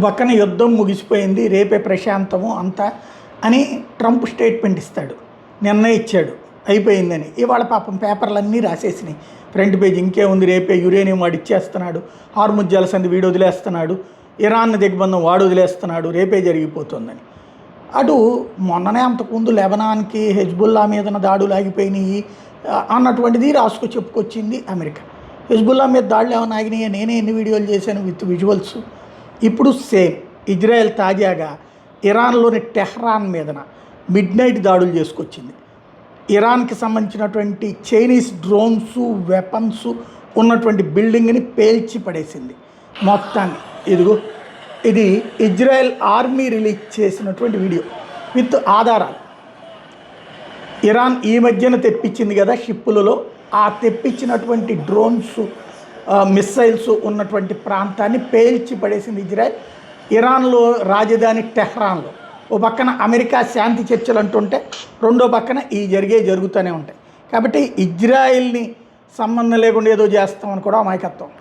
పక్కన యుద్ధం ముగిసిపోయింది, రేపే ప్రశాంతము అంతా అని ట్రంప్ స్టేట్మెంట్ ఇస్తాడు. నిన్న ఇచ్చాడు అయిపోయిందని. ఇవాళ పాపం పేపర్లన్నీ రాసేసినాయి. ఫ్రంట్ పేజ్ ఇంకేముంది, రేపే యురేనియం వాడు ఇచ్చేస్తున్నాడు, హార్ముజ్ జలసంధి వీడు వదిలేస్తున్నాడు, ఇరాన్ దిగ్బంధం వాడు వదిలేస్తున్నాడు, రేపే జరిగిపోతుందని. అటు మొన్ననే అంతకుముందు లెబనాన్కి హెజ్బుల్లా మీదన దాడులు ఆగిపోయినాయి అన్నటువంటిది రాసుకు చెప్పుకొచ్చింది అమెరికా. హెజ్బుల్లా మీద దాడులు ఏమైనా ఆగినాయా? నేనే ఎన్ని వీడియోలు చేశాను విత్ విజువల్స్. ఇప్పుడు సేమ్ ఇజ్రాయెల్ తాజాగా ఇరాన్లోని టెహ్రాన్ మీదన మిడ్నైట్ దాడులు చేసుకొచ్చింది. ఇరాన్కి సంబంధించినటువంటి చైనీస్ డ్రోన్స్ వెపన్స్ ఉన్నటువంటి బిల్డింగ్ని పేల్చి పడేసింది మొత్తాన్ని. ఇది ఇజ్రాయెల్ ఆర్మీ రిలీజ్ చేసినటువంటి వీడియో విత్ ఆధారాలు. ఇరాన్ ఈ మధ్యన తెప్పించింది కదా షిప్పులలో, ఆ తెప్పించినటువంటి డ్రోన్స్ మిస్సైల్స్ ఉన్నటువంటి ప్రాంతాన్ని పేల్చి పడేసింది ఇజ్రాయెల్. ఇరాన్లో రాజధాని టెహ్రాన్లో ఓ పక్కన అమెరికా శాంతి చర్చలు అంటుంటే రెండో పక్కన ఈ జరుగుతూనే ఉంటాయి. కాబట్టి ఇజ్రాయెల్ని సంబంధం లేకుండా ఏదో చేస్తామని కూడా అమాయకత్వం.